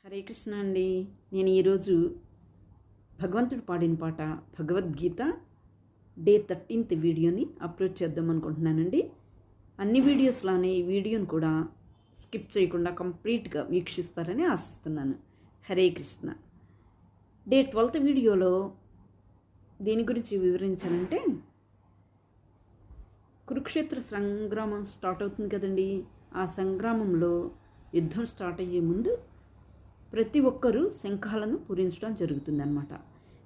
హరే కృష్ణ అండి. నేను ఈరోజు భగవంతుడు పాడిన పాట భగవద్గీత డే 13th వీడియోని అప్లోడ్ చేద్దాం అనుకుంటున్నానండి. అన్ని వీడియోస్లానే ఈ వీడియోని కూడా స్కిప్ చేయకుండా కంప్లీట్గా వీక్షిస్తారని ఆశిస్తున్నాను. హరే కృష్ణ. డే 12th వీడియోలో దీని గురించి వివరించానంటే, కురుక్షేత్ర సంగ్రామం స్టార్ట్ అవుతుంది కదండి. ఆ సంగ్రామంలో యుద్ధం స్టార్ట్ అయ్యే ముందు ప్రతి ఒక్కరూ శంఖాలను పూరించడం జరుగుతుందన్నమాట.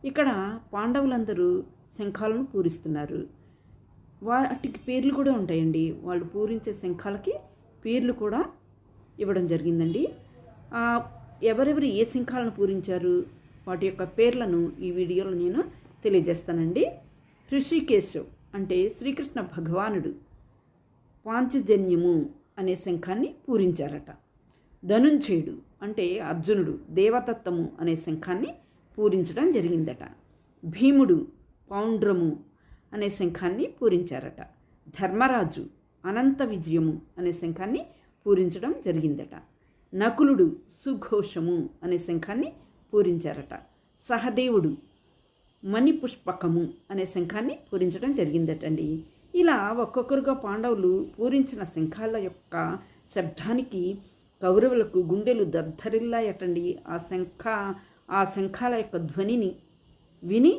ఇక్కడ పాండవులందరూ శంఖాలను పూరిస్తున్నారు. వాటికి పేర్లు కూడా ఉంటాయండి. వాళ్ళు పూరించే శంఖాలకి పేర్లు కూడా ఇవ్వడం జరిగిందండి. ఎవరెవరు ఏ శంఖాలను పూరించారు వాటి యొక్క పేర్లను ఈ వీడియోలో నేను తెలియజేస్తానండి. హృషికేశు అంటే శ్రీకృష్ణ భగవానుడు పాంచజన్యము అనే శంఖాన్ని పూరించారట. ధనుంజయుడు అంటే అర్జునుడు దేవతత్వము అనే శంఖాన్ని పూరించడం జరిగిందట. భీముడు పౌండ్రము అనే శంఖాన్ని పూరించారట. ధర్మరాజు అనంత విజయము అనే శంఖాన్ని పూరించడం జరిగిందట. నకులుడు సుఘోషము అనే శంఖాన్ని పూరించారట. సహదేవుడు మణిపుష్పకము అనే శంఖాన్ని పూరించడం జరిగిందటండి. ఇలా ఒక్కొక్కరుగా పాండవులు పూరించిన శంఖాల యొక్క శబ్దానికి కౌరవులకు గుండెలు దద్దరిల్లాయటండి. ఆ శంఖాల యొక్క ధ్వనిని విని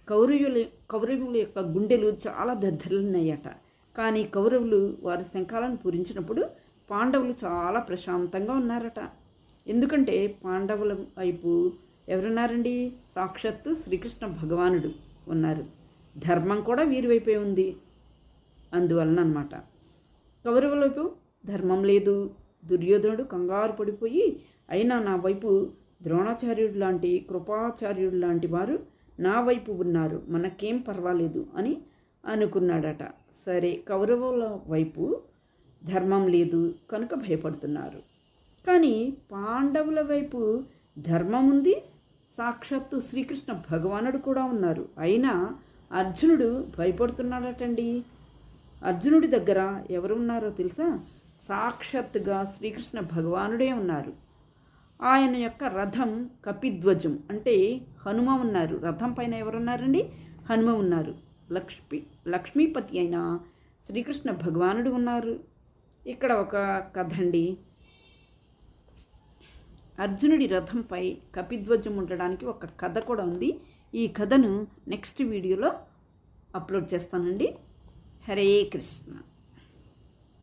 కౌరవుల యొక్క గుండెలు చాలా దద్దరిల్లినాయట. కానీ కౌరవులు వారి శంఖాలను పూరించినప్పుడు పాండవులు చాలా ప్రశాంతంగా ఉన్నారట. ఎందుకంటే పాండవుల వైపు ఎవరున్నారండి? సాక్షాత్తు శ్రీకృష్ణ భగవానుడు ఉన్నారు. ధర్మం కూడా వీరి వైపే ఉంది. అందువలన అన్నమాట. కౌరవుల వైపు ధర్మం లేదు. దుర్యోధనుడు కంగారు పడిపోయి, అయినా నా వైపు ద్రోణాచార్యుడు లాంటి కృపాచార్యుడు లాంటి వారు నా వైపు ఉన్నారు, మనకేం పర్వాలేదు అని అనుకున్నాడట. సరే, కౌరవుల వైపు ధర్మం లేదు కనుక భయపడుతున్నారు. కానీ పాండవుల వైపు ధర్మం ఉంది. సాక్షాత్తు శ్రీకృష్ణ భగవానుడు కూడా ఉన్నారు. అయినా అర్జునుడు భయపడుతున్నాడటండి. అర్జునుడి దగ్గర ఎవరు ఉన్నారో తెలుసా? సాక్షాత్తుగా శ్రీకృష్ణ భగవానుడే ఉన్నారు. ఆయన యొక్క రథం కపిధ్వజం అంటే హనుమ ఉన్నారు. రథం పైన ఎవరున్నారండి? హనుమ ఉన్నారు. లక్ష్మీపతి అయిన శ్రీకృష్ణ భగవానుడు ఉన్నారు. ఇక్కడ ఒక కథ అండి. అర్జునుడి రథంపై కపిధ్వజం ఉండడానికి ఒక కథ కూడా ఉంది. ఈ కథను నెక్స్ట్ వీడియోలో అప్లోడ్ చేస్తానండి. హరే కృష్ణ.